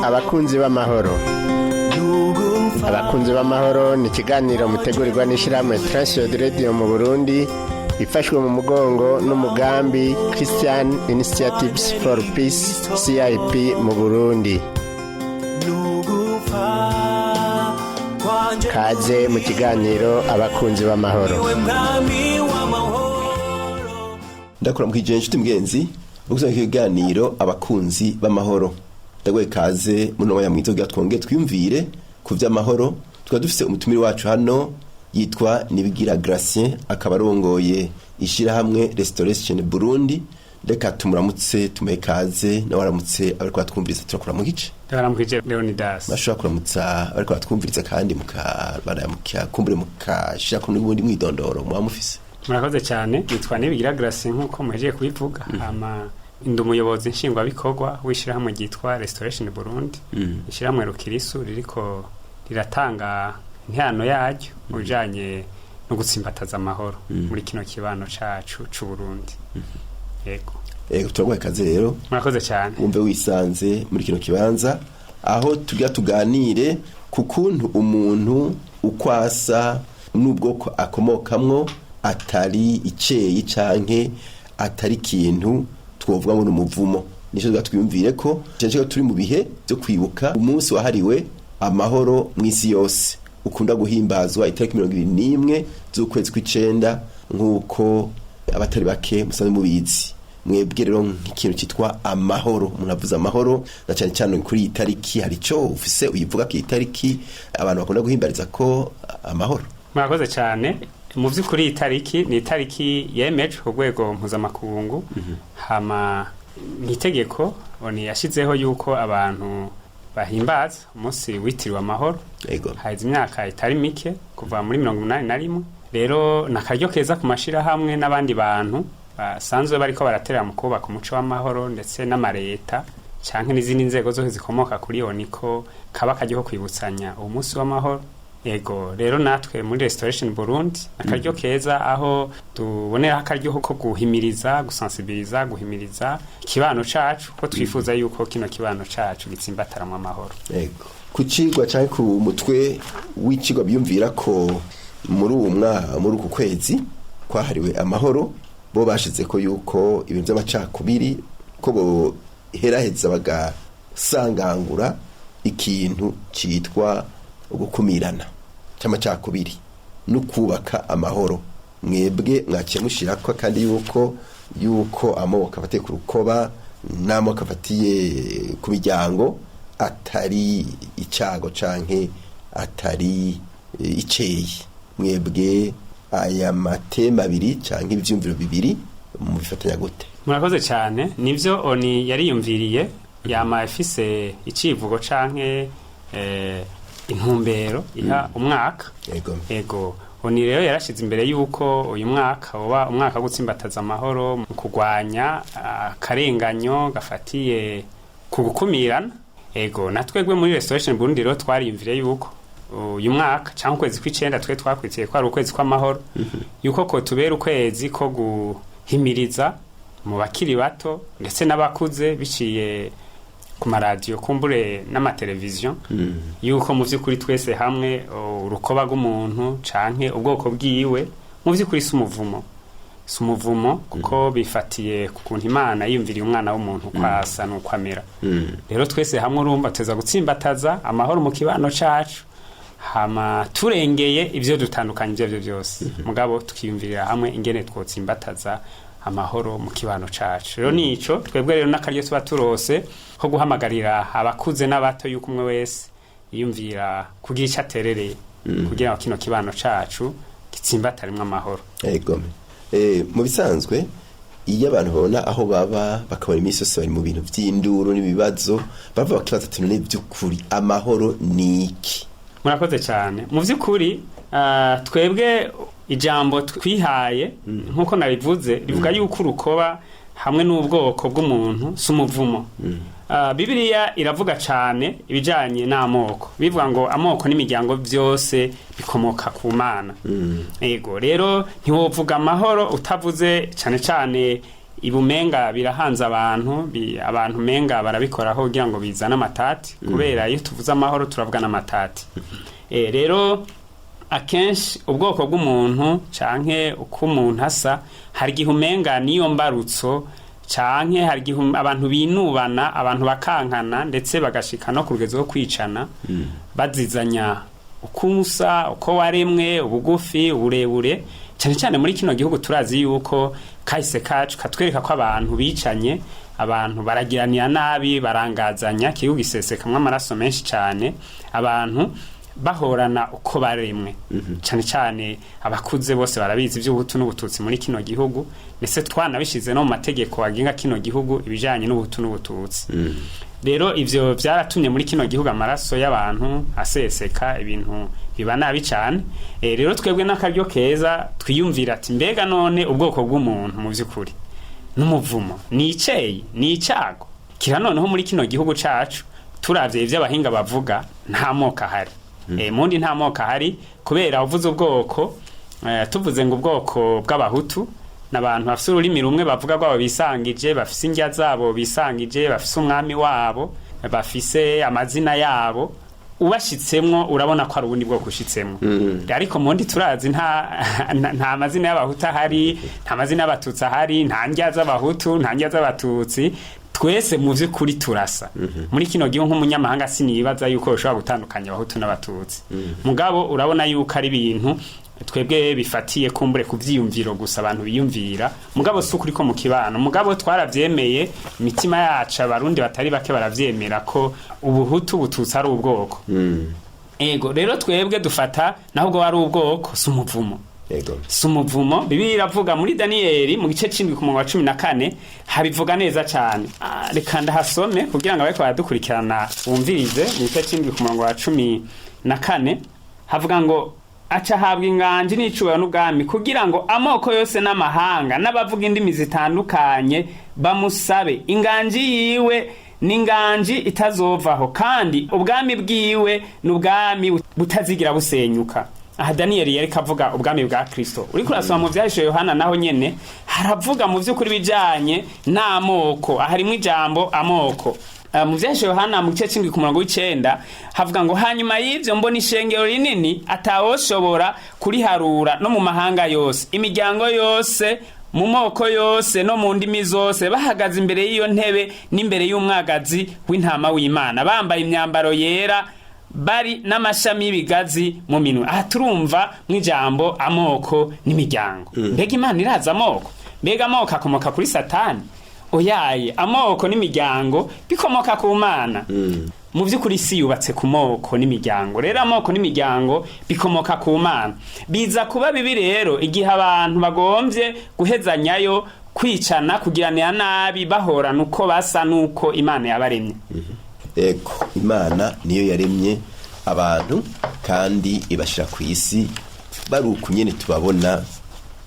abakunzi b'amahoro. Abakunzi b'amahoro ni ikiganiro mutegurirwa n'ishyirahamwe TWR Radio mu Burundi, ifashwe mu mugongo n'umugambi Christian Initiatives for Peace CIP mu Burundi. Kaze mu kiganiro abakunzi b'amahoro. Ndakora mukije inshuti mgenzi ugusa ikiganiro abakunzi b'amahoro. Ndagwe kaze muno ya mwizoga twonge twiyumvire ku vy'amahoro. Tukaba dufise umutumiri wacu hano yitwa Nibigira Gracien, akabarongoye ishirahamwe Restoration Burundi. Reka tumuramutse tumekaze na waramutse abariko batwumviriza turakura mu gice. Ndaramukije Leonidas. Bashobora kuramutsa abariko batwumviriza kandi mukabaramuka kumbure mukashira ko n'ubundi mwidondoro mwa mufise. Murakoze cyane, nitwa Nibigira Gracien nkuko muhejeje kubivuga. Ndi umuyobozi nshingwabikorwa w'ishirahamwe ryitwa Restoration Burundi. Ishirahamwe rukirisu ririko riratanga intano yaryo ujanye no gutsimbataza amahoro muri kino kibano cacu c'u Burundi. Yego turagwaye kaze rero. Murakoze cyane. Umve wisanze muri kino kibanza aho tujya tuganire ku kuntu umuntu ukwasa n'ubwoko akomokamwo atari iceyi canke atari kintu twovuga ngo n'umuvumo. Nico twiyumvire ko cyaje turi mu bihe byo kwibuka umunsi wahariwe amahoro mw'isi yose ukunda guhimbazwa itariki 21 z'ukwezi kw'icenda nk'uko abatari bake musanzwe mubizi. Mwebwe rero nk'ikintu cyitwa amahoro, umuntu avuze amahoro na cyane cyane kuri itariki hari cyo ufise uyivuga ko itariki abantu bakunda guhimbariza ko amahoro. Murakoze cyane. Mu by'ukuri itariki ni itariki yemeje ku rwego mpuzamakungu. Hama ni itegeko oni yashizeho yuko abantu bahimbaza umunsi witiriwe amahoro. Haize imyaka itari mike kuva muri 1981. Rero nakaryo keza ku mashira hamwe n'abandi bantu basanzwe bariko baraterera mu kubaka umuco w'amahoro ndetse n'amareta canke n'izindi nzego zose zikomoka kuri yo niko kaba kajyo kwibutsanya umunsi w'amahoro. Yego rero natwe muri Restoration Burundi nakaryo keza aho tubonera akaryo ko guhimiriza, gusensibiliza, guhimiriza kibano cacu ko twifuza yuko kino kibano cacu gitsimbatara mu amahoro. Yego kucigwa canke ku mutwe w'icigwa byumvira ko muri uku kwezi kwahariwe amahoro bo bashize ko yuko ibintu by'amacakubiri ko bo heraheza bagasangangura ikintu citwa ugukumirana cy'amacakubiri no kubaka amahoro. Mwebwe mwaciye mushirako kandi yuko amoko afatiye ku rukoba n'amoko afatiye ku miryango atari icago canke atari iceyi. Mwebwe aya matema abiri canke ivyumviro bibiri mu bifatanya gute? Murakoze cyane. Nivyo oni yariyumviriye yama ifise icivugo canke intumbero iha umwaka. Yego oni rero yarashize imbere yuko uyu mwaka uba umwaka gutsimbataza amahoro mu kugwanya akarenganyo gafatiye ku gukumirana. Yego natwegwe muri Restoration Burundi rero twariyumviriye yuko uyu mwaka cyangwa ukwezi kw'icenda twe twakwitiye ko ari ukwezi kw'amahoro yuko ko tubera ukwezi ko guhimiriza mu bakiri bato ndetse n'abakuze biciye ku maradiyo kumbure n'amateleviziyo yuko mu vy'ukuri twese hamwe urukoba rw'umuntu canke ubwoko bwiwe mu vy'ukuri sumuvumo kuko bifatiye ku kuntu Imana yiyumviriye umwana w'umuntu kwasa nuko amera. Rero twese hamwe urumva tuza gutsimbataza amahoro mu kibano cacu. Hama turengeye ivyo dutandukanye ivyo byose mugabo tukiyumvirira hamwe ingene twotsimbataza amahoro mu kibano cacu. Rero nico twebwe rero nakaryo tuba turose ko guhamagarira abakuze n'abato yuko umwe wese yiyumvira kugira ico aterereye kugira ngo kino kibano cacu gitsimbataremwe amahoro. Yego mu bisanzwe iyo abantu babona aho baba bakabona imisi yose bari mu bintu vy'induru n'ibibazo bava bakibaza ati none by'ukuri amahoro niki? Murakoze cyane. Mu vy'ukuri twebwe ijambo twihaye nkuko nabivuze rivuga yuko urukoba hamwe n'ubwoko bw'umuntu sumuvumo. Bibiliya iravuga cyane ibijanye n'amoko. Bivuga ngo amoko n'imiryango byose bikomoka ku Mana. Yego rero ntiwovuga amahoro utavuze cyane cyane ibumenga birahanze abantu abantu menga barabikoraho kugira ngo bizane amatati kubera iyo tuvuze amahoro turavuga n'amatati rero akenshi ubwoko bw'umuntu canke uko umuntu asa hari gihe umenga niyo mbarutso canke hari gihe abantu binubana abantu bakankana ndetse bagashika no ku rugezo rwo kwicana bazizanya uko umusa uko waremwe ubugufi uburebure cyane cyane muri kino gihugu turazi yuko kahise kacu katwereka ko abantu bicanye abantu baragiranira nabi barangazanya igihugu gisesekamwe amaraso menshi cyane abantu bahorana uko baremwe cyane cyane abakuze bose barabizi iby'ubuhutu n'ubututsi muri kino gihugu ndetse twanabishize no mu mategeko agenga kino gihugu ibijanye n'ubuhutu n'ubututsi rero ivyo byaratumye muri kino gihugu amaraso y'abantu aseseka ibintu biba nabi cyane rero twebwe n'akaryo keza twiyumvira ati mbega none ubwoko bw'umuntu mu by'ukuri n'umuvumo ni iceyi ni icago kira noneho muri kino gihugu cacu turavye ivyo abahinga bavuga nta moko ahari mundi nta moko ahari kubera uvuze ubwoko tuvuze ngo ubwoko bw'abahutu n'abantu bafise ururimi rumwe bavuga rwabo bisangije bafise indya zabo bisangije bafise umwami wabo bafise amazina yabo ubashitsemwo urabona ko ari ubundi bwoko ushitsemwo ariko mundi turazi nta mazina y'abahutu ahari nta mazina y'abatutsi ahari nta ndya z'abahutu nta ndya z'abatutsi twese mu vy'ukuri turasa muri kino gihe nk'umunyamahanga sinibaza yuko ushobora gutandukanya abahutu n'abatutsi mugabo urabona yuko ari ibintu twebwe bifatiye kumbure kuvyiyumviro gusa abantu biyumvira mugabo sukuri ko mu kibano mugabo twaravyemeye imitima yacu abarundi batari bake baravyemera ko ubuhutu bututsi ari ubwoko ego rero twebwe dufata nahubwo ari ubwoko sumuvumo sumuvumo Bibiliya iravuga muri Daniyeli mu gice c'indwi ku murongo wa 14 habivuga neza cyane reka ndahasome kugira ngo abariko baradukurikirana bumvirize mu gice c'indwi ku murongo wa 14 havuga ngo aca habwa inganji n'icubahiro n'ubwami kugira ngo amoko yose n'amahanga n'abavuga indimi zitandukanye bamusabe inganji yiwe n'inganji itazovaho kandi ubwami bwiwe n'ubwami butazigira busenyuka aha Daniyeli yareka avuga ubwami bwa Kristo uriko urasoma mu vyahishwe Yohana naho nyene haravuga mu vy'ukuri bijanye n'amoko aharimwe ijambo amoko mu vyahishwe Yohana mu gice c'indwi ku murongo w'9 havuga ngo hanyuma y'ivyo mbona ishengero rinini atawoshobora kuriharura no mu mahanga yose imiryango yose mu moko yose no mu ndimi zose bahagaze imbere y'iyo ntebe n'imbere y'umwagazi w'intama w'Imana bambaye imyambaro yera bari n'amashami y'ibigazi mu minwe aha turumva mw'ijambo amoko n'imiryango mbega Imana iraza amoko mbega amoko akomoka kuri Satani oyaye amoko n'imiryango bikomoka ku Mana mu vy'ukuri isi yubatse ku moko n'imiryango rero amoko n'imiryango bikomoka ku Mana biza kuba bibi rero igihe abantu bagomvye guhezanyayo kwicana kugiranira nabi bahorana uko basa nuko Imana yabaremye eko Imana niyo yaremye abantu kandi ibashira ku isi baruku nyene tubabona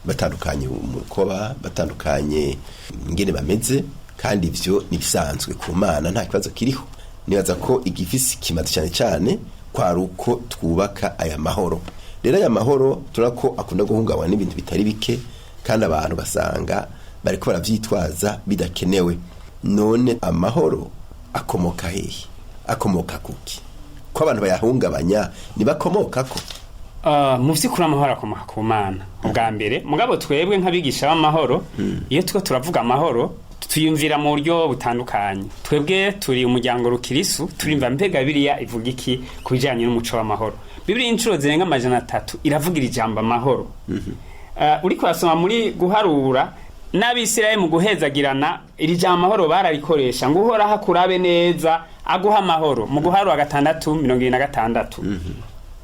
batandukanye umukoba batandukanye ngene bameze kandi ivyo nibisanzwe ku Mana nta kibazo kiriho nibaza ko igifisi kimaze cyane cyane kwaruko twubaka aya mahoro rero aya mahoro turako akunda guhungabana n'ibintu bitari bike kandi abantu basanga bariko baravyitwaza bidakenewe none amahoro akomoka hehe akomoka kuki ko abantu bayahungabanya nibakomoka ko mu vy'ukuri amahoro akomoka ku Mana ubwa mbere mugabo twebwe nk'abigisha b'amahoro iyo tuko turavuga amahoro tuyumvira mu buryo butandukanye twebwe turi umuryango rukirisu turimva mbega Bibiliya ivuga iki kubijanye n'umuco w'amahoro Bibiliya incuro zirenga 300 iravugira ijambo amahoro uri kwasoma muri guharura n'Abisirayeli mu guhezagirana iri jambo amahoro bararikoresha ngo uhora hakurabe neza aguha amahoro mu guharura 6:26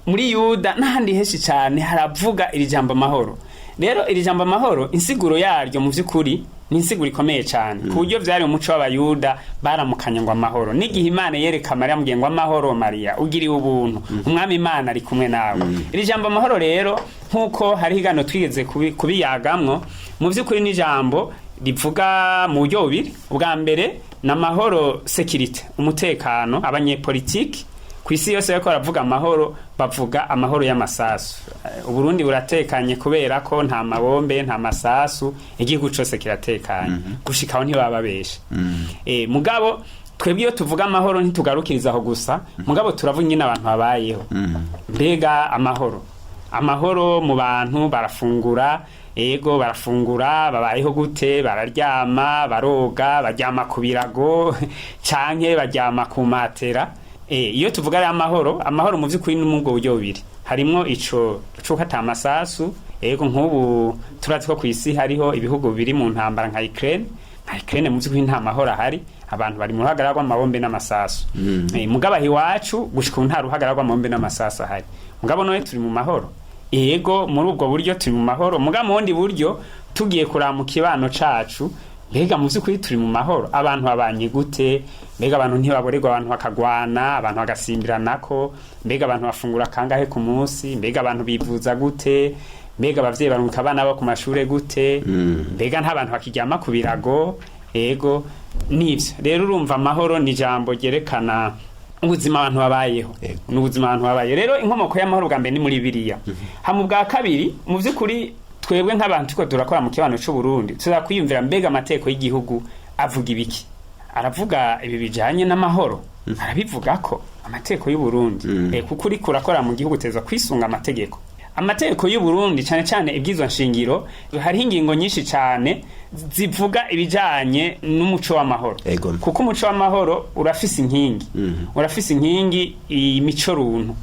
muri Yuda n'ahandi heshi cyane haravuga iri jambo amahoro rero iri jambo amahoro insiguro yaryo mu vy'ukuri ni insiguro ikomeye cyane ku buryo vyari umuco w'abayuda baramukanya ngo amahoro n'igihe Imana yereka Mariya mugiye ngo amahoro Mariya ugiriwe ubuntu umwami Imana ari kumwe nawe iri jambo amahoro rero nkuko hari higano twigeze kubiyagamwo mu vy'ukuri ni jambo rivuga mu buryo bubiri ubwa mbere n'amahoro security umutekano abanyepolitiki kwisi yose yako baravuga amahoro bavuga amahoro y'amasasu. Uburundi buratekanye kubera ko nta mabombe nta masasu igihugu cyose kiratekanye gushikaho ntibababesha. Mugabo twebwe iyo tuvuga amahoro ntitugarukirizaho gusa mugabo turavuga nyine abantu babayeho. Mbega amahoro mu bantu barafungura ego barafungura babayeho gute bararyama baroga baryama ku birago canke baryama ku matera. Iyo tuvuga ari amahoro mu vy'ukuri n'umubwo buryo bubiri harimwo ico cuka atamasasu ego nk'ubu turazi ko kwisi hariho ibihugu biri mu ntambara nka Ukraine mu vy'ukuri nta mahoro ahari abantu bari mu ruhagarara rw'amabombe n'amasasu. Mugabo iwacu gushika nta ruhagarara rw'amabombe n'amasasu ahari mugabo noye turi mu mahoro ego muri ubwo buryo turi mu mahoro mugabo mu wundi buryo tugiye kuraba mu kibano cacu mbega mu vy'ukuri turi mu mahoro abantu babanye gute mbega abantu ntibaborerwa abantu bakagwana abantu bagasimbiranako mbega abantu bafungura kangahe ku munsi mbega abantu bivuza gute mbega abavyeyi barunka abana bo ku mashure gute mbega nta bantu bakiryama ku birago ego nivyo rero urumva amahoro ni jambo ryerekana ubuzima abantu babayeho n'ubuzima abantu babaye rero inkomoko y'amahoro bwa mbere ni muri Bibiliya hamu bwa kabiri mu vy'ukuri twebwe nk'abantu tuko durakora mu kibano c'u Burundi tuzakwiyumvira mbega amateko y'igihugu avuga ibiki aravuga ibi bijanye n'amahoro arabivuga ko amateko y'u Burundi kuko uri kurakora mu gihugu teza kwisunga amategeko y'u Burundi cyane cyane ibyizwa nshingiro hari ingingo nyinshi cyane zivuga ibijanye n'umuco w'amahoro kuko umuco w'amahoro urafise inkingi imico runtu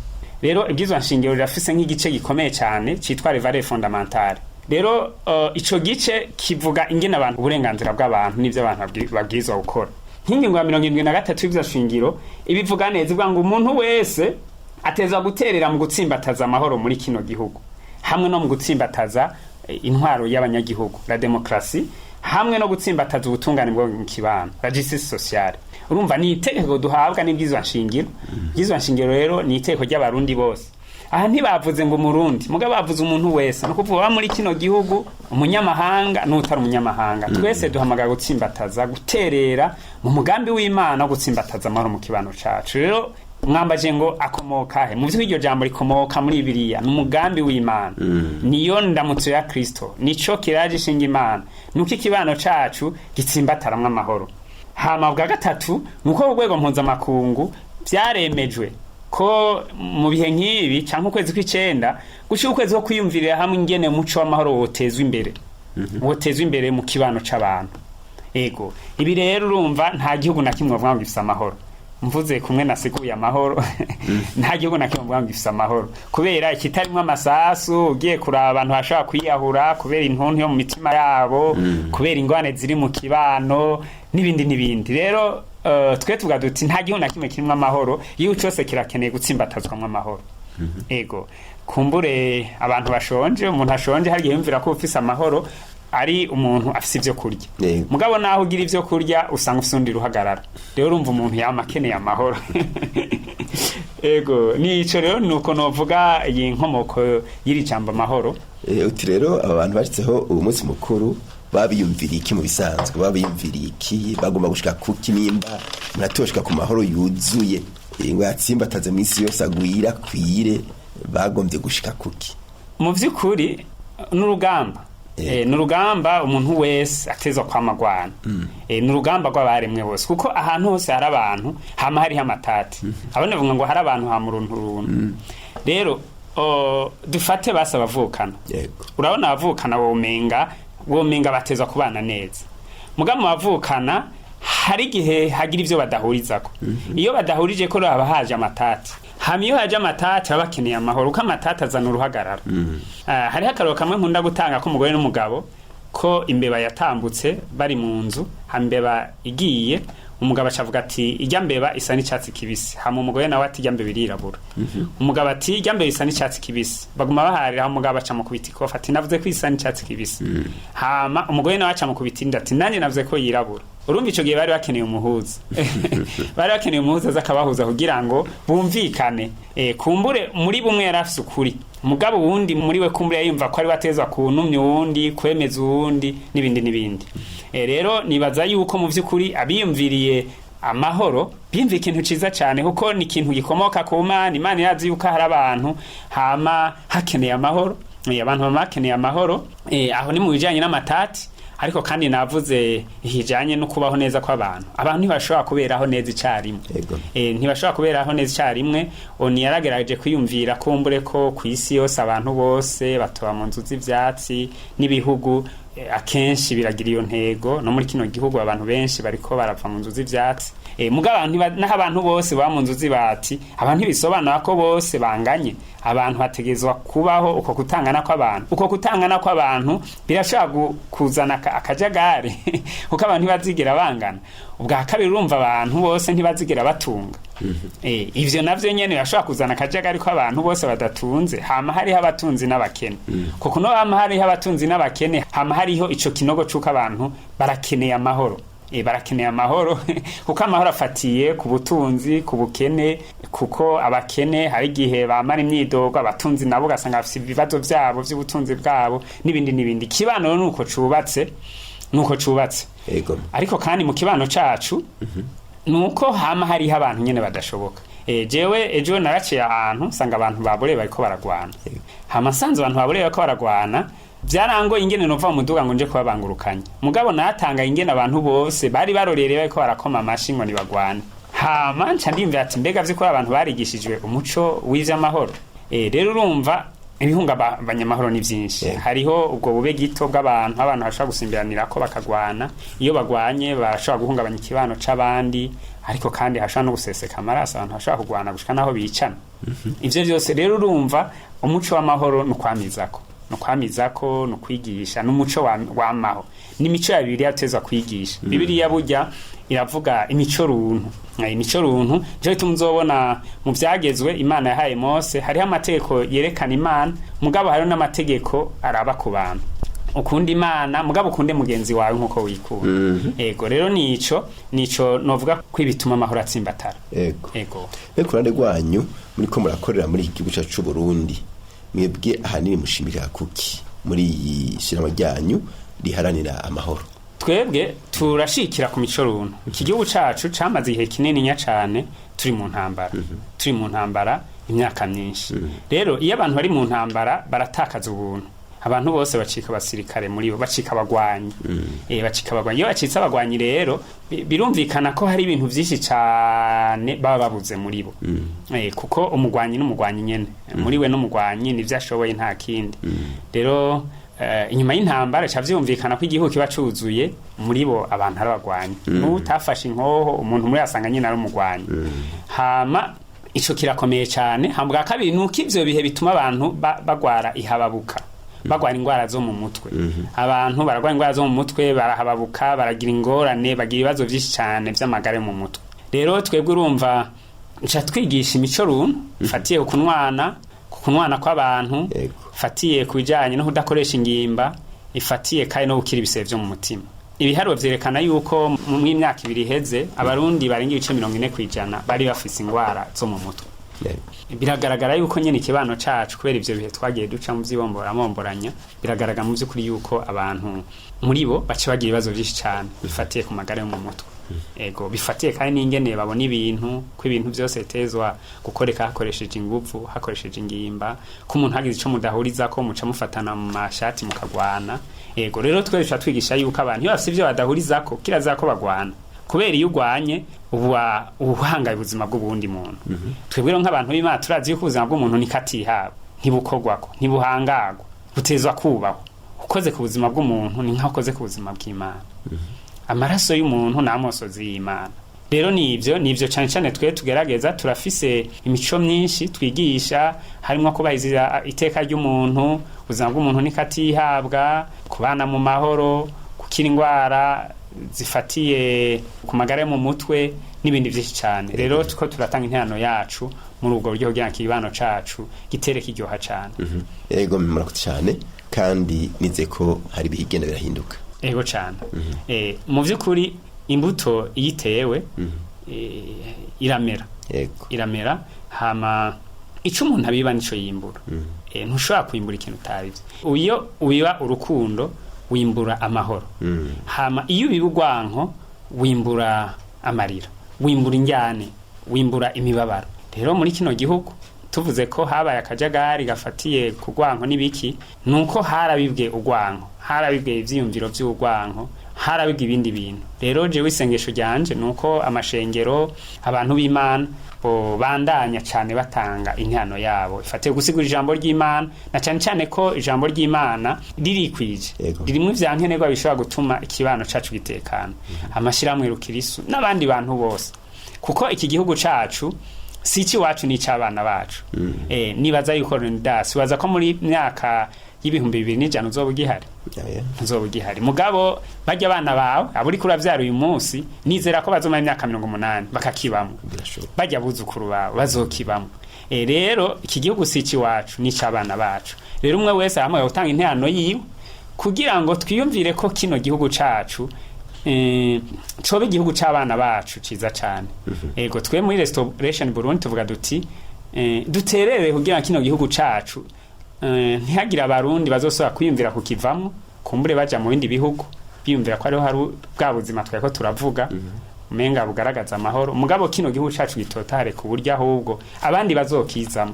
rero ibyizwa nshingiro rirafise nk'igice gikomeye cyane citwa les valeurs fondamentales. Rero ico gice kivuga ingene abantu uburenganzira bw'abantu n'ivyo abantu babwirizwa gukora. Nk'ingingo ya 73 y'ibyo shingiro ibivuga neza ivuga ngo umuntu wese ateza guterera mu gutsimbataza amahoro muri kino gihugu hamwe no mu gutsimbataza intwaro y'abanyagihugu la demokrasi hamwe no gutsimbataza ubutungane bwo mu kibano la justice sociale. Urumva ni itegeko duhabwa n'ibwizwa nshingiro. Ibwizwa nshingiro rero ni itegeko ry'abarundi bose. Aha ntibavuze ngo umurundi mugabo bavuze umuntu wese no kuvuga muri kino gihugu umunyamahanga n'utari umunyamahanga twese duhamagara gutsimbataza guterera mu mugambi w'Imana wo gutsimbataza amahoro mu kibano cacu. Rero mwambaje ngo akomoka he mu vy'iryo jambo rikomoka muri Bibiliya n'umugambi w'Imana niyo ndamutso ya Kristo nico kiraje shinga Imana nuko ikibano cacu gitsimbataramwe amahoro. Hama bwa gatatu nuko urwego mpuzamakungu vyaremejwe ko mu bihe nk'ibi canke ukwezi kw'icenda gushika ukwezi ko kwiyumvirira hamwe ingene umuco w'amahoro wotezwa imbere mu kibano c'abantu. Ego ibi rero urumva nta gihugu na kimwe bavuga ngo gifise amahoro mvuze kumwe nasiguye amahoro nta gihugu na kimwe bavuga ngo gifise amahoro kubera ikitarimwe amasasu ugiye kuraba abantu bashaka kwiyahura kubera intonto yo mu mitima yabo kubera ingwane ziri mu kibano n'ibindi rero twe tuvuga duti nta gihugu na kimwe kirimo amahoro iyo cyose kirakeneye gutsimbatazwamo amahoro. Ego kumbure abantu bashonje umuntu ashonje hari yumvira ko ufise amahoro ari umuntu afise ivyo kurya mugabo naho ugira ivyo kurya usanga usundi ruhagarara rero urumva umuntu yamakeneye amahoro. Ego nico rero nuko novuga iyi nkomoko yiri jambo amahoro. Uti rero abantu bashitseho uwo munsi mukuru babiyumviriye iki mu bisanzwe babiyumviriye iki bagomba gushika kuki nimba muratoshika ku mahoro yuzuye ngo yatsimbataze minsi yose agwira kwire bagombye gushika kuki mu vy'ukuri n'urugamba n'urugamba umuntu wese atezwa kwamagwana n'urugamba rw'abaremwe bose kuko ahantu hose hari abantu hama hari amatati abone vuga ngo hari abantu ha muruntu rero dufate basaba bavukana urabona abavukana womenga batezwa kubana neza mugabo bavukana hari gihe hagira ivyo badahurizako iyo badahurije ko raba haje amatati hamiyo haje amatati bakeneye amahoro uko amatati azana uruhagarara. Hari hakaro kamwe nkunda gutanga ko umugore n'umugabo ko imbeba yatambutse bari mu nzu hambeba igiye umugabo acavuga ati ijya mbeba isa n'icatsi kibisi hama umugore nawe ati ijya mbeba irirabura umugabo ati ijya mbeba isa n'icatsi kibisi baguma baharira umugabo aca mu kubiti ko ati navuze ko isa n'icatsi kibisi hama umugore nawe aca mu kubiti ndati nanje navuze ko yirabura. Urumva ico gihe bari bakeneye umuhuza zakabahuza kugira ngo bumvikane kumbure muri bumwe yarafise ukuri mugabo wundi muri we kumbure yumva ko ari batezwa kuntumya wundi kwemeza wundi n'ibindi rero nibaza yuko mu vy'ukuri abiyumviriye amahoro bimva ikintu ciza cyane kuko ni ikintu gikomoka ku Mana. Imana irazi yuko hari abantu hama hakeneye amahoro, abantu bama bakeneye amahoro, aho ni mu bijanye n'amatati, ariko kandi navuze hijanye no kubaho neza kw'abantu. Abantu ntibashobora kuberaho neza icarimwe, ntibashobora kuberaho neza icarimwe. Oni yaragerageje kwiyumvira kumbure ko kw'isi yose abantu bose batoba mu nzu z'ivyatsi, n'ibihugu akenshi biragira iyo ntego. No muri kino gihugu abantu benshi bariko barapfa mu nzu z'ivyatsi, muga abantu naho abantu bose ba mu nzu z'ibati, abantu bisobanura ko bose banganye. Abantu hategezwa kubaho uko kutangana kw'abantu. Uko kutangana kw'abantu birashobora kuzana akajagari kuko abantu ntibazigira bangana. Ubwa kabiri urumva abantu bose ntibazigira batunga. Ivyo navyo nyene bashobora kuzana akajagari ko abantu bose badatunze. Hama hariho abatunzi n'abakene, kuko no hama hariho abatunzi n'abakene, hama hariho ico kinogo c'uko abantu barakeneye amahoro. Barakeneye amahoro kuko amahoro afatiye ku butunzi, ku bukene, kuko abakene hari igihe bamara imyidogo, abatunzi nabo ugasanga bafite ibibazo vyabo vy'ubutunzi bwabo n'ibindi. Kibano nuko cubatse, ariko kandi mu kibano cacu nuko hama hariho abantu nyene badashoboka. Jewe ejo naraciye ahantu sanga abantu baboreye bariko baragwana, hama sanze abantu baboreye bariko baragwana, byarango ingene nova mu muduga ngo nje kubabangurukanya. Mugabo natanga ingene abantu bose bari barorereye bariko barakoma amashi ngo nibagwane. Hama nca ndimvira ati mbega vyiko abantu barigishijwe umuco w'ivy'amahoro. Rero urumva ibihunga abanyamahoro ni byinshi. Hariho ubwo bube gito bw'abantu, abantu bashobora gusimbiranira ko bakagwana. Iyo bagwanye barashobora guhungabanya ikibano c'abandi, ariko kandi hashobora no guseseka amaraso, abantu bashobora kugwana gushika naho bicana. Ivyo byose rero urumva umuco w'amahoro nukwamizako, nukwigisha n'umuco w'amaho. N'imico ya Bibiliya teza kwigisha. Bibiliya burya iravuga imico runtu. Imico runtu je tumuzobona mu vyagezwe Imana yahaye Mose, hariho amategeko yerekana Imana, mugabo hariho n'amategeko araba ku bantu. Ukunda Imana mugabo ukunde mugenzi wawe nkuko wikunda. Rero nico novuga ko ibituma amahoro atsimbatara. Kurande rwanyu muri ko murakorera muri iki gihugu cyacu Burundi, mwebwe ahanini mushimira kuki muri iyi shirama ryanyu riharanira amahoro? Twebwe turashikira ku mico runtu. Iki gihugu cacu camaze ihe kinini nya cane turi mu ntambara, imyaka myinshi. Rero iyo abantu bari mu ntambara baratakaza ubuntu. Abantu bose bacika basirikare muri bo, bacika abagwanyi. Bacika abagwanyi. Iyo bacitse abagwanyi rero birumvikana ko hari ibintu vyinshi cane baba babuze muri bo. Kuko umugwanyi n'umugwanyi nyene, muri we n'umugwanyi nivyo ashoboye nta kindi. Rero inyuma y'intambara cavyumvikana ko igihugu kiba cuzuye muri bo abantu ari abagwanyi. N'utafashe inkoho umuntu muri asanga nyine ari umugwanyi. Hama ico kirakomeye cane. Hambwa kabiri nuko ivyo bihe bituma abantu bagwara ihababuka, bagwara ingwara zo mu mutwe. Abantu baragwara ingwara zo mu mutwe, barahababuka, baragira ingorane, bagira ibibazo vyinshi cane vy'amagara mu mutwe. Rero twebwe urumva nca twigisha imico runtu ifatiye kunwana kw'abantu, ifatiye kubijanye no kudakoresha ingimba, ifatiye kandi no gukira ibisebe vyo mu mutima. Ibiharuro vyerekana yuko mu myaka 2 iheze abarundi barenga ibice 40% bari bafise ingwara zo mu mutwe. Biragaragara yuko nyene ikibano cacu kubera ivyo bihe twagiye duca mu vy'ibomboranya, biragaragara mu vy'ukuri yuko abantu muri bo bace bagira ibibazo vyinshi cane bifatiye ku magara yo mu mutwe. Bifatiye kandi n'ingene babona ibintu, ko ibintu byose tezwa gukoreka hakoresheje ingufu, hakoresheje ingimba, ko umuntu hagize ico mudahuriza ko muca mufatana mu mashati mukagwana. Rero twese twigisha yuko abantu iyo bafite ivyo badahuriza ko kiraza ko bagwana, kubera iyo ugwanye ubuhangaye ubuzima bw'ubundi muntu. Twebwe nk'abantu b'Imana turazi yuko ubuzima bw'umuntu nikatihaba, ntibukogwako, ntibuhangagwa, butezwa kubaho. Ukoze ku buzima bw'umuntu ni nkakoze ku buzima bw'Imana. Amaraso y'umuntu n'amosozi y'Imana. Rero nivyo cyane twe tugerageza. Turafise imico myinshi twigisha, harimo kubahiriza iteka ry'umuntu, ubuzima bw'umuntu nikatihabwa, kubana mu mahoro, gukira ingwara zifatiye ku magara mu mutwe n'ibindi vyinshi cyane. Rero tuko turatanga intano yacu muri ubwo buryo kugira kibano cacu gitere kiryoha cyane. Murakoze cyane kandi nize ko hari bihigenda birahinduka. Cyane. Mu vy'ukuri imbuto yitewe iramera hama ico umuntu abiba nico yimbura. Ntushobora kwimbura ikintu utarivye. Iyo ubiba urukundo wimbura amahoro. Hama iyo ubiba urwanko wimbura amarira. wimbura injyane, wimbura imibabaro. Rero muri kino gihugu tuvuze ko habaye akajagari gafatiye ku rwanko n'ibiki, nuko harabibwe urwanko, harabibwe ivyiyumviro vy'urwanko, harabibwe ibindi bintu. Rero jewe isengesho ryanje nuko amashengero, abantu b'Imana bo bandanya cyane batanga intano yabo ifatiye gusigura ijambo ry'Imana, na cyane cyane ko ijambo ry'Imana ririkwije, ririmwe ivyankenerwa bishobora gutuma ikibano cacu gitekana. Amashiramwe rukirisu n'abandi bantu bose, kuko iki gihugu cacu si iki wacu ni cy'abana bacu. Nibaza yuko Rondas waza ko muri myaka y'ibihumbi 2000 uzoba ugihari, uzoba ugihari. Mugabo bajya abana bawe aburi kuravyara uyu munsi, nizera ko bazoma imyaka 80 bakakibamo, bajya buzukuru bawe bazokibamo. Rero iki gihugu si iki wacu ni cy'abana bacu. Rero umwe wese hamwe gutanga intano yiwe kugira ngo twiyumvire ko kino gihugu cacu cobe igihugu c'abana bacu ciza cyane. Ego twe muri Restoration Burundi tuvuga duti duterere kugira kino gihugu cacu ntihagira abarundi bazosaba kwiyumvira kukivamo, kumbure baja mu bindi bihugu biyumvira ko ariho hari bwa buzima tweko turavuga umenga bugaragaza amahoro. Mugabo kino gihugu cacu gitotare ku buryo ahubwo abandi bazokizamo,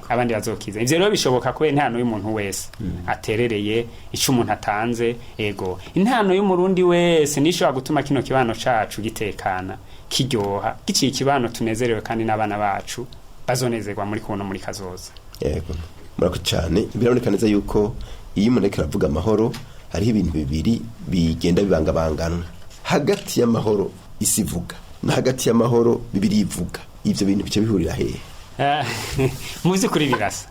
abandi bazokizamo. Ivyo rero bishoboka ko intano y'umuntu wese aterereye ico umuntu atanze. Ego intano y'umurundi wese nishobora gutuma kino kibano cacu gitekana, kiryoha, giciye kibano tunezerewe, kandi n'abana bacu bazonezerwa muri kuno muri kazoza. Yego murako cyane. Biraboneka neza yuko iyo umuntu ariko aravuga amahoro hariho ibintu bibiri bigenda bibangabangana. Hagati y'amahoro isi ivuga na hagati y'amahoro bibiri ivuga, ivyo bintu bice bihurira hehe? Muzi kuri birasa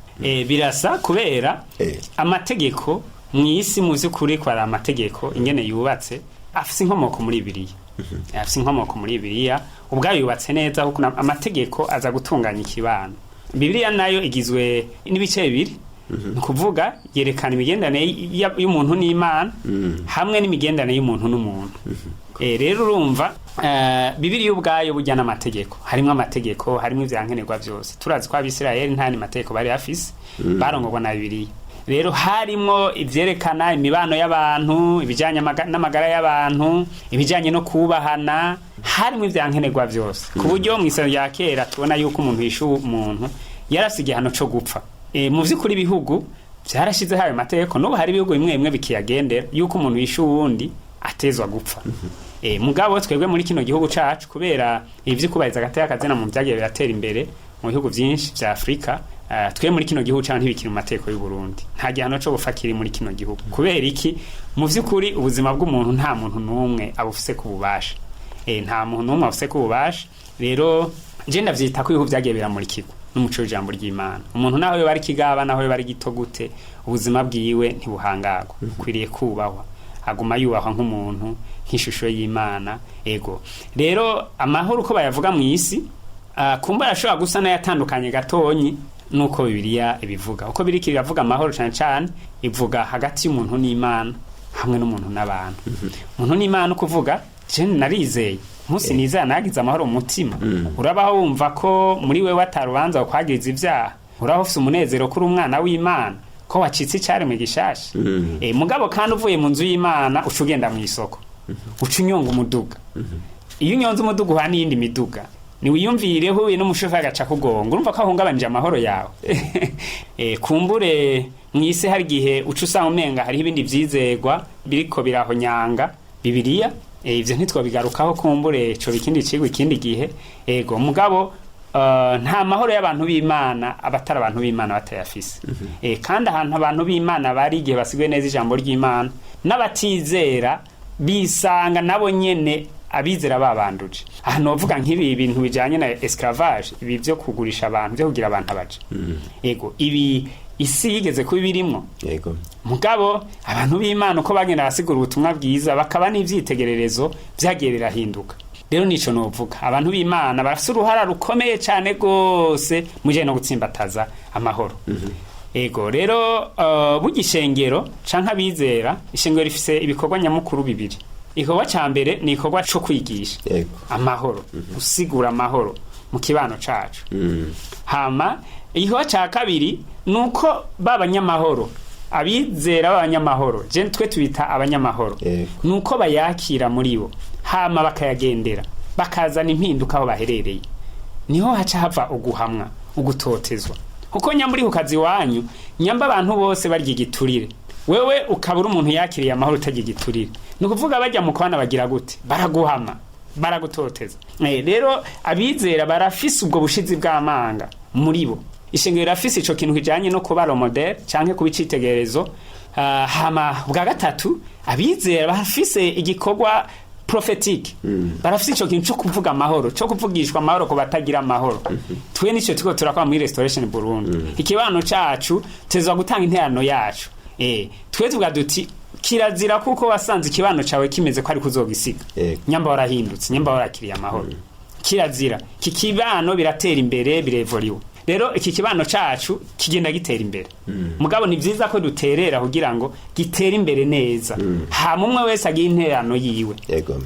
birasa kubera amategeko mw'isi, muzi kuri kwa amategeko ingene yubatse afise inkomoko muri Bibiliya. Afise inkomoko muri Bibiliya, ubwayo yubatse neza kuko amategeko aza gutunganya ikibano. Bibiliya nayo igizwe n'ibice bibiri, kuvuga yerekana imigendane y'umuntu n'Imana hamwe n'imigendane y'umuntu n'umuntu. Rero urumva Bibiliya ubwayo bujya n'amategeko, harimo amategeko, harimo ivyankenerwa byose. Turazi ko Abisirayeli nta ni mategeko bari afise, barongorwa na Bibiliya. Rero harimo ivyerekana imibano y'abantu, ibijanye n'amagara y'abantu, ibijanye no kubahana, harimo ivyankenerwa byose. Ku buryo mu isano ya kera tubona yuko umuntu yishu umuntu yarasigiye hano cyo gupfa. Mu vy'ukuri ibihugu byarashize hayo mategeko, n'ubu hari ibihugu bimwe bimwe bikiyagendera yuko umuntu yishu uwundi atezwa gupfa. Mugabo twebwe muri kino gihugu cacu kubera ivyo kubariza gateka kazena mu byagiye biratera imbere mu bihugu byinshi bya Afrika, twe muri kino gihugu cacu ntibikiri mu mateko y'u Burundi. Nta gihano cyo gufakira muri kino gihugu. Kubera iki? Mu vy'ukuri ubuzima bw'umuntu nta muntu numwe abufise kububasha. Nta muntu numwe abufise kububasha. Rero je ndavyita ko ibihugu byagiye biramurikirwa n'umuco w'ijambo ry'Imana. Umuntu naho yo bari kigaba, naho yo bari gito gute, ubuzima bwiwe ntibuhangagwa, kwiriye kubahwa, aguma yubahwa nk'umuntu, nk'ishusho y'Imana. Ego rero amahoro uko bayavuga mu isi kumba yashobora gusa n'ayatandukanye gatonyi nuko Bibiliya ibivuga. Uko biri kiravuga amahoro cyane cyane ivuga hagati y'umuntu n'Imana hamwe n'umuntu n'abantu. Umuntu n'Imana ukuvuga je narizeye musi nizana nagize amahoro mu mutima. Urabaho wumva ko muri we watarubanza ukwagiriza ivyaha, uraho ufite umunezero kuri umwana w'Imana ko wacitse cyari mu gishasha. Mugabo kandi uvuye mu nzu y'Imana ucugenda mu isoko, ucunyonga umuduga. Iyo unyonze umuduga uhana iyindi miduga, ni wiyumvire huye n'umushoferi agaca kugonga, urumva ko ahungabanje amahoro yawe. Kumbure mwise hari gihe uca usanga umenga hari ibindi vyizegwa biriko birahonyanga Bibiliya. Ivyo ntitwabigarukaho, kumbure co bikindi cigwa ikindi gihe. Ego mugabo nta mahoro y'abantu b'Imana abatara abantu b'Imana batayafise. Kandi ahantu abantu b'Imana bari igihe basigwe neza ijambo ry'Imana, n'abatizera bisanga nabo nyene abizera babanduje. Ahantu bavuga nk'ibi ibintu bijanye na esclavage, ibi byo kugurisha abantu, byo kugira abantu abaje. Ego ibi isi yigeze kubirimwo. Yego mugabo abantu b'Imana uko bagenda basigura ubutumwa bwiza bakaba n'ivyitegererezo byagiye birahinduka. Rero nico novuga, abantu b'Imana bafite uruhara rukomeye cyane gose muje no gutsimbataza amahoro. Ego rero bugishengero canka bizera, ishengero rifise ibikorwa nyamukuru bibiri. Igikorwa ca mbere ni igikorwa cyo kwigisha amahoro, gusigura amahoro mu kibano cacu. Hama igikorwa ca kabiri nuko babanyamahoro, abizera b'abanyamahoro, je twe tubita abanyamahoro, nuko bayakira muri bo hama bakayagendera. bakazana impinduka aho baherereye, niho haca hava uguhamwa, ugutotezwa. Kuko nyamburi ku kazi wanyu, nyamba abantu bose barya igiturire, wewe ukabura umuntu yakiriye amahoro utagira igiturire, ni ukuvuga bajya mu kwana bagira gute? Baraguhama, baragutoteza. Rero abizera barafise ubwo bushizi bw'amanga muri bo. Ishengero rafise ico kintu kijanye no kuba model canke kubicitegerezo. Hama bwa gatatu abizera barafise igikorwa prophetique. Barafise ico kintu cyo kuvuga amahoro, cyo kuvugishwa amahoro ko batagira amahoro. Twe nico tuko turakora muri Restoration Burundi. Ikibano cacu tezwa gutanga interano yacu. Twe tuvuga duti kirazira kuko wasanze ikibano cawe kimeze ko ari kuzogisiga. Nyamba warahindutse, nyamba warakiriye amahoro. Kirazira. Kikibano biratera imbere, birevoliwe. Rero iki kibano cacu kigenda gitera imbere. Mugabo ni vyiza ko duterera kugira ngo gitere imbere neza. Ha mumwe wese agira intererano yiwe.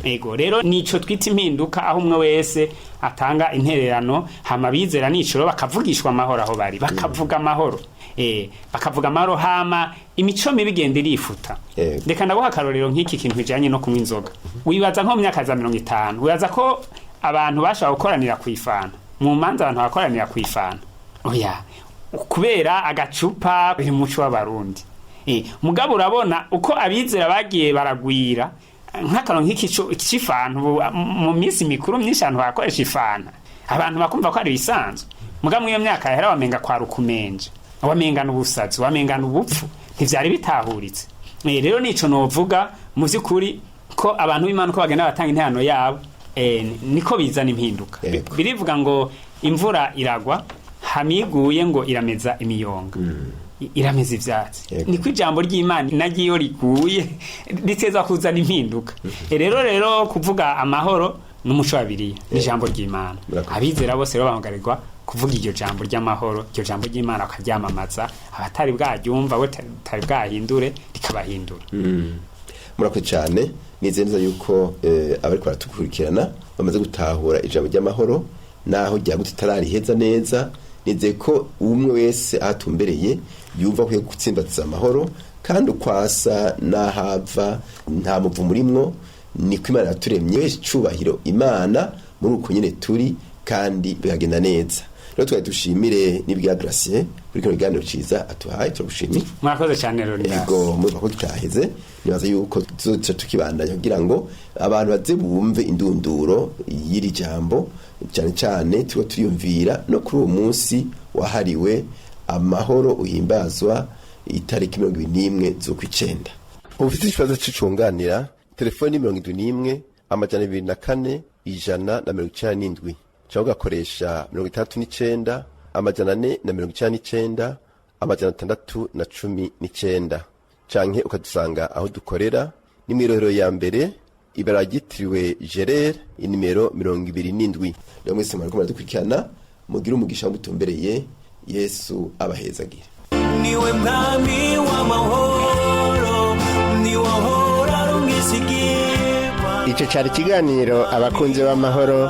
Ego rero nico twita impinduka, aho umwe wese atanga intererano, hama bizera nicoro bakavugishwa amahoro aho bari, bakavuga amahoro. Bakavuga amahoro, hama imico mibi igenda irifuta. Reka ndaguha akarorero nk'iki kintu kijanye no kunywa inzoga. Wibaza nko mu myaka za 50, wibaza ko abantu bashobora gukoranira kwifana. Mu manza abantu bakoranira kwifana. Oya, kubera agacupa biri muco w'abarundi. Mugabo urabona uko abizera bagiye baragwira, nk'akaro nk'ikifana mu minsi mikuru myinshi abantu bakoresha ifana. Abantu bakumva ko ari bisanzwe. Mugabo mu iyo myaka yahera wamenga kwa rukumenje, wamengana ubusazi, wamengana ubupfu, ntivyari bitahuritse. Rero nico novuga mu vy'ukuri ko abantu b'Imana ko bagenda batanga interano yabo, niko bizana impinduka. Birivuga ngo imvura iragwa, hamiguye ngo irameza imiyonga. Irameza ivyatsi. Niko ijambo ry'Imana nagiyo riguye riteza kuzana impinduka. Rero kuvuga amahoro n'umuco wa Bibiliya ni ijambo ry'Imana. Abizera bose rero bahagarirwa kuvuga iryo jambo ry'amahoro, iryo jambo ry'Imana akaryamamaza, abatari bwaryumva we tari bwahindure rikabahindura. Murakoze cyane. Nizeza yuko abari baratukurikirana bamaze gutahura ijambo ry'amahoro naho ryagutse tarariheza neza. Nize ko umwe wese atumbereye yumva ko gutsimbatsa amahoro kandi ukwasa nahava nta muvu murimwo. Niko Imana yaturemye wese cubahiro Imana muri uko nyene turi kandi bigagenda neza. Rero twari dushimire n'ibya Gracie kuri kino kiganiro ciza atuhaye, turagushimiye. Murakoze cyane rero. Yego muva ko tutaheze, nibaza yuko tuzoca tukibandanya kugira ngo abantu baze bumve indunduro y'iri jambo, cyane cyane tuba turiyumvira no kuri uwo munsi wahariwe amahoro uhimbazwa itariki 21 z'ukwicenda. Ufite ikibazo c'icunganira telefoni 71 amajana 24 197 cyangwa ugakoresha 39 amajana 499 amajana 619 canke ukadusanga aho dukorera ni Rohero ya mbere ibara ryitiriwe Gerard inimero 27. Rero mwese mwariko dukurikirana mugira umugisha mutumbereye. Yesu abahezagire. Niwe mwami w'amahoro, ni wahora rumwisigirwa. Ico cari ikiganiro abakunzi b'amahoro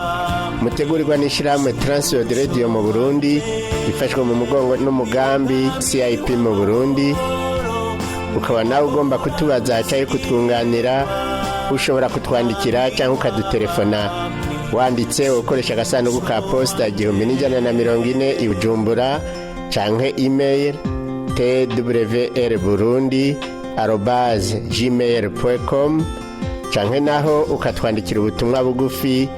mutegurirwa n'ishirahamwe TWR Radio mu Burundi, ifashwe mu mugongo n'umugambi CIP mu Burundi. Ukaba nawe ugomba kutubaza cyangwa kutwunganira, ushobora kutwandikira cyangwa ukadutelefona wanditse ukoresha agasanduku ka posta 1140 i Bujumbura, canke email TWR Burundi @gmail.com, canke naho ukatwandikira ubutumwa bugufi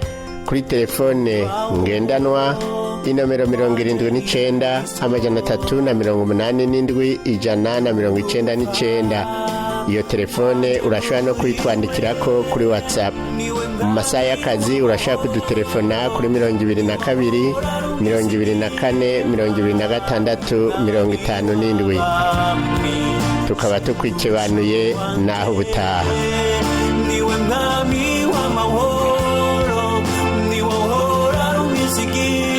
kuri telefone ngendanwa inomero 79 amajana 387 199. Iyo telefone urashobora no kwitwandikirako kuri Whatsapp. Mu masaha y'akazi urashobora kudutelefona kuri 22 24 26 57. Tukaba tukwikebanuye naho ubutaha. Niwe mwami w'amahoro, ni wohora rumwisigirwa.